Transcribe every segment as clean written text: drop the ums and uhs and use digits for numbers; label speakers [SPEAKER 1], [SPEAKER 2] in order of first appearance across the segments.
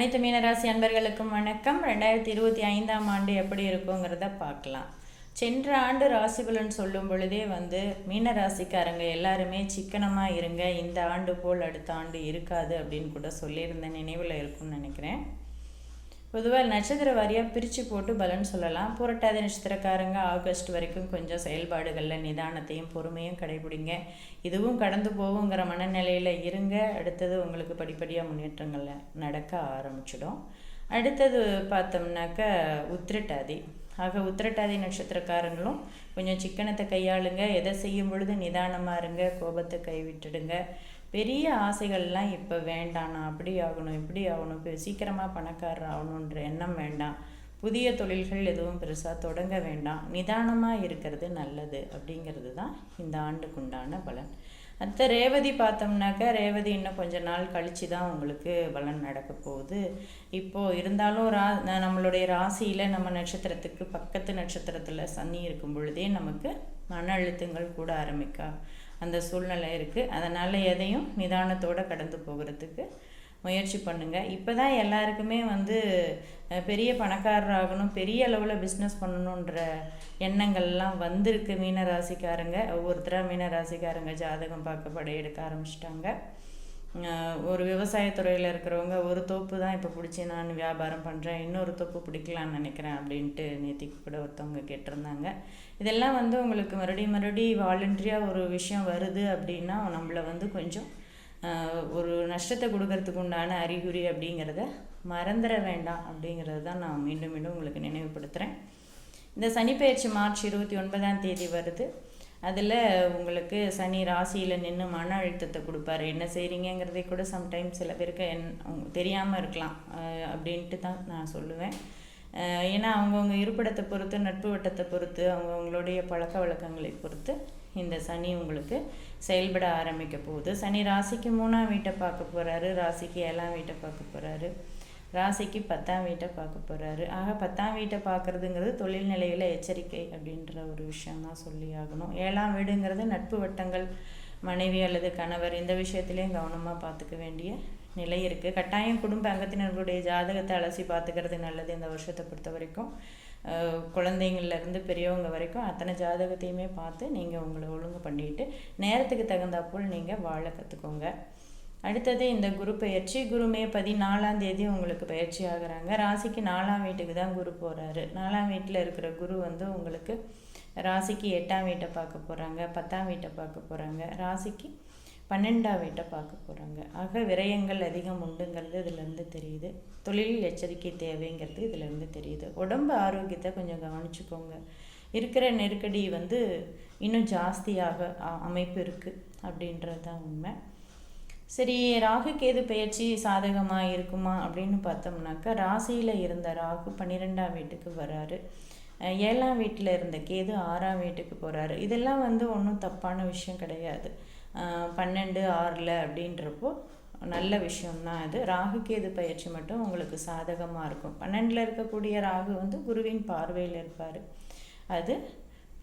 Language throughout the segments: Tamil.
[SPEAKER 1] அனைத்து மீனராசி அன்பர்களுக்கும் வணக்கம். 2025ஆம் ஆண்டு எப்படி இருக்குங்கிறத பார்க்கலாம். சென்ற ஆண்டு ராசி பலன் சொல்லும் பொழுதே மீனராசிக்காரங்க எல்லாருமே சிக்கனமாக இருங்க, இந்த ஆண்டு போல் அடுத்த ஆண்டு இருக்காது அப்படின்னு கூட சொல்லியிருந்த நினைவில் இருக்கும்னு நினைக்கிறேன். பொதுவாக நட்சத்திர வாரியாக பிரித்து போட்டு பலன் சொல்லலாம். புரட்டாதி நட்சத்திரக்காரங்க ஆகஸ்ட் வரைக்கும் கொஞ்சம் செயல்பாடுகளில் நிதானத்தையும் பொறுமையும் கடைபிடிங்க. இதுவும் கடந்து போகுங்கிற மனநிலையில் இருங்க. அடுத்தது உங்களுக்கு படிப்படியாக முன்னேற்றங்களில் நடக்க ஆரம்பிச்சிடும். அடுத்தது பார்த்தோம்னாக்கா உத்திரட்டாதி. ஆக உத்திரட்டாதி நட்சத்திரக்காரங்களும் கொஞ்சம் சிக்கனத்தை கையாளுங்க. எதை செய்யும் பொழுது நிதானமாக இருங்க, கோபத்தை கைவிட்டுடுங்க. பெரிய ஆசைகள்லாம் இப்போ வேண்டாம், நான் அப்படி ஆகணும் இப்படி ஆகணும், இப்போ சீக்கிரமாக பணக்காரர் ஆகணுன்ற எண்ணம் வேண்டாம். புதிய தொழில்கள் எதுவும் பெருசாக தொடங்க வேண்டாம். நிதானமாக இருக்கிறது நல்லது அப்படிங்கிறது தான் இந்த ஆண்டுக்குண்டான பலன். அடுத்த ரேவதி பார்த்தோம்னாக்கா, ரேவதி இன்னும் கொஞ்ச நாள் கழித்து தான் உங்களுக்கு பலன் நடக்க போகுது. இப்போது இருந்தாலும் நம்மளுடைய ராசியில் நம்ம நட்சத்திரத்துக்கு பக்கத்து நட்சத்திரத்தில் சனி இருக்கும் பொழுதே நமக்கு மன அழுத்தங்கள் கூட அந்த சூழ்நிலை இருக்குது. அதனால் எதையும் நிதானத்தோடு கடந்து போகிறதுக்கு முயற்சி பண்ணுங்கள். இப்போ தான் எல்லாருக்குமே பெரிய பணக்காரர் ஆகணும், பெரிய அளவில் பிஸ்னஸ் பண்ணணுன்ற எண்ணங்கள்லாம் வந்திருக்கு. மீனராசிக்காரங்க ஒவ்வொருத்தராக மீனராசிக்காரங்க ஜாதகம் பார்க்க படையெடுக்க ஆரம்பிச்சிட்டாங்க. ஒரு விவசாயத்துறையில் இருக்கிறவங்க ஒரு தோப்பு தான் இப்போ பிடிச்சி நான் வியாபாரம் பண்ணுறேன், இன்னொரு தோப்பு பிடிக்கலான்னு நினைக்கிறேன் அப்படின்ட்டு நேற்றுக்கு கூட ஒருத்தவங்க கேட்டிருந்தாங்க. இதெல்லாம் உங்களுக்கு மறுபடி வாலண்டரியாக ஒரு விஷயம் வருது அப்படின்னா நம்மளை கொஞ்சம் ஒரு நஷ்டத்தை கொடுக்கறதுக்கு உண்டான அறிகுறி அப்படிங்கிறத மறந்துட வேண்டாம் அப்படிங்கிறது தான் நான் மீண்டும் உங்களுக்கு நினைவுபடுத்துகிறேன். இந்த சனிப்பெயர்ச்சி மார்ச் 29ஆம் தேதி வருது. அதில் உங்களுக்கு சனி ராசியில் நின்று மன அழுத்தத்தை கொடுப்பாரு. என்ன செய்கிறீங்கிறதே கூட சம்டைம்ஸ் சில பேருக்கு தெரியாமல் இருக்கலாம் அப்படின்ட்டு தான் நான் சொல்லுவேன். ஏன்னா அவங்கவுங்க இருப்பிடத்தை பொறுத்து, நட்பு வட்டத்தை பொறுத்து, அவங்கவுங்களுடைய பழக்க வழக்கங்களை பொறுத்து இந்த சனி உங்களுக்கு செயல்பட ஆரம்பிக்க போகுது. சனி ராசிக்கு 3ஆம் வீட்டை பார்க்க போகிறாரு, ராசிக்கு 7ஆம் வீட்டை பார்க்க போகிறாரு, ராசிக்கு 10ஆம் வீட்டை பார்க்க போகிறாரு. ஆக 10ஆம் வீட்டை பார்க்குறதுங்கிறது தொழில் நிலையில் எச்சரிக்கை அப்படின்ற ஒரு விஷயந்தான் சொல்லி ஆகணும். 7ஆம் வீடுங்கிறது நட்பு வட்டங்கள், மனைவி அல்லது கணவர், இந்த விஷயத்துலேயும் கவனமாக பார்த்துக்க வேண்டிய நிலை இருக்குது. கட்டாயம் குடும்ப அங்கத்தினர்களுடைய ஜாதகத்தை அலசி பார்த்துக்கிறது நல்லது. இந்த வருஷத்தை பொறுத்த வரைக்கும் குழந்தைங்கள்லேருந்து பெரியவங்க வரைக்கும் அத்தனை ஜாதகத்தையுமே பார்த்து நீங்கள் உங்களை ஒழுங்கு பண்ணிட்டு நேரத்துக்கு தகுந்தாப்போல் நீங்கள் வாழ கற்றுக்கோங்க. அடுத்தது இந்த குரு பெயர்ச்சி. குரு மே 14ஆம் தேதி உங்களுக்கு பயிற்சி ஆகிறாங்க. ராசிக்கு 4ஆம் வீட்டுக்கு தான் குரு போகிறாரு. 4ஆம் வீட்டில் இருக்கிற குரு உங்களுக்கு ராசிக்கு 8ஆம் வீட்டை பார்க்க போகிறாங்க, 10ஆம் வீட்டை பார்க்க போகிறாங்க, ராசிக்கு 12ஆம் வீட்டை பார்க்க போகிறாங்க. ஆக விரயங்கள் அதிகம் உண்டுங்கிறது இதிலேருந்து தெரியுது. தொழிலில் எச்சரிக்கை தேவைங்கிறது இதிலேருந்து தெரியுது. உடம்பு ஆரோக்கியத்தை கொஞ்சம் கவனிச்சுக்கோங்க. இருக்கிற நெருக்கடி இன்னும் ஜாஸ்தியாக அமைப்பு இருக்குது அப்படின்றது தான் உண்மை. சரி, ராகு கேது பெயர்ச்சி சாதகமாக இருக்குமா அப்படின்னு பார்த்தோம்னாக்கா, ராசியில் இருந்த ராகு 12ஆம் வீட்டுக்கு வராரு. 7ஆம் வீட்டில் இருந்த கேது 6ஆம் வீட்டுக்கு போகிறாரு. இதெல்லாம் ஒன்றும் தப்பான விஷயம் கிடையாது. 12 6 அப்படின்றப்போ நல்ல விஷயம்தான் இது. ராகு கேது பயிற்சி மட்டும் உங்களுக்கு சாதகமாக இருக்கும். 12ல் இருக்கக்கூடிய ராகு குருவின் பார்வையில் இருப்பார். அது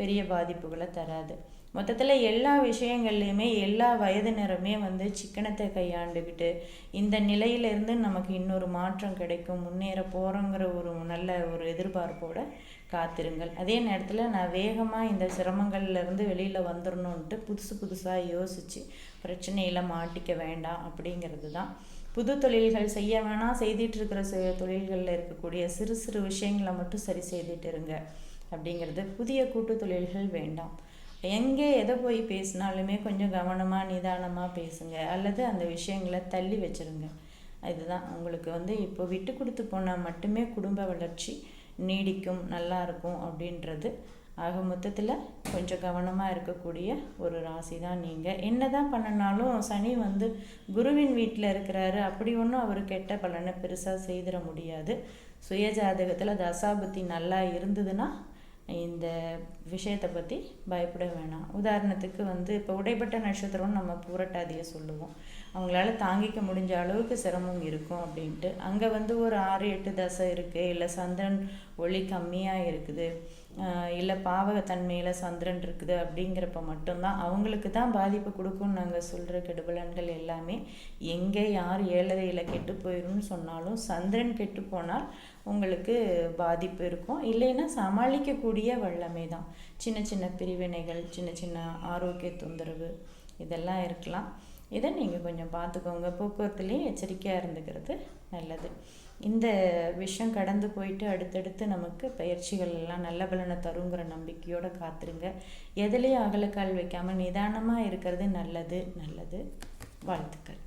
[SPEAKER 1] பெரிய பாதிப்புகளை தராது. மொத்தத்தில் எல்லா விஷயங்கள்லையுமே எல்லா வயதினருமே சிக்கனத்தை கையாண்டுக்கிட்டு இந்த நிலையிலேருந்து நமக்கு இன்னொரு மாற்றம் கிடைக்கும், முன்னேற போகிறோங்கிற ஒரு நல்ல ஒரு எதிர்பார்ப்போடு காத்திருங்கள். அதே நேரத்தில் நான் வேகமாக இந்த சிரமங்கள்லேருந்து வெளியில் வந்துடணுன்ட்டு புதுசாக யோசித்து பிரச்சனையில் மாட்டிக்க வேண்டாம் அப்படிங்கிறது தான். புது தொழில்கள் செய்ய வேணாம், செய்துட்டு இருக்கிற தொழில்களில் இருக்கக்கூடிய சிறு சிறு விஷயங்களை மட்டும் சரி செய்துட்டு இருங்க அப்படிங்கிறது. புதிய கூட்டு தொழில்கள் வேண்டாம். எங்கே எதை போய் பேசினாலுமே கொஞ்சம் கவனமாக நிதானமாக பேசுங்க, அல்லது அந்த விஷயங்களை தள்ளி வச்சுருங்க. இதுதான் உங்களுக்கு இப்போ விட்டு கொடுத்து போனால் மட்டுமே குடும்ப வளர்ச்சி நீடிக்கும், நல்லா இருக்கும் அப்படின்றது. ஆக மொத்தத்தில் கொஞ்சம் கவனமாக இருக்கக்கூடிய ஒரு ராசி தான் நீங்கள். என்ன தான் பண்ணினாலும் சனி குருவின் வீட்டில் இருக்கிறாரு, அப்படி ஒன்றும் அவர் கெட்ட பலனை பெருசாக செய்திட முடியாது. சுய ஜாதகத்தில் தசாபுத்தி நல்லா இருந்ததுன்னா இந்த விஷயத்தை பற்றி பயப்பட வேணாம். உதாரணத்துக்கு இப்போ உடைப்பட்ட நட்சத்திரம்னு நம்ம புரட்டாதியை சொல்லுவோம். அவங்களால தாங்கிக்க முடிஞ்ச அளவுக்கு சிரமம் இருக்கும் அப்படின்ட்டு. அங்கே ஒரு 6 8 தசை இருக்குது, இல்லை சந்திரன் ஒளி கம்மியாக இருக்குது, இல்லை பாவகத்தன்மையில் சந்திரன் இருக்குது அப்படிங்கிறப்ப மட்டும்தான் அவங்களுக்கு தான் பாதிப்பு கொடுக்கும்னு நாங்கள் சொல்கிற கெடுபலன்கள் எல்லாமே. எங்கே யார் ஏழரையில் கெட்டு போயிடும்னு சொன்னாலும் சந்திரன் கெட்டு போனால் உங்களுக்கு பாதிப்பு இருக்கும். இல்லைன்னா சமாளிக்கக்கூடிய வல்லமை தான். சின்ன சின்ன பிரிவினைகள், சின்ன சின்ன ஆரோக்கிய தொந்தரவு இதெல்லாம் இருக்கலாம். இதை நீங்கள் கொஞ்சம் பார்த்துக்கோங்க. போக்குவரத்துலேயும் எச்சரிக்கையாக இருந்துக்கிறது நல்லது. இந்த விஷயம் கடந்து போயிட்டு அடுத்தடுத்து நமக்கு பயிற்சிகள் எல்லாம் நல்ல பலனை தருங்கிற நம்பிக்கையோடு காத்துருங்க. எதுலேயும் அகலக்கால் வைக்காமல் நிதானமாக இருக்கிறது நல்லது. வாழ்த்துக்கள்.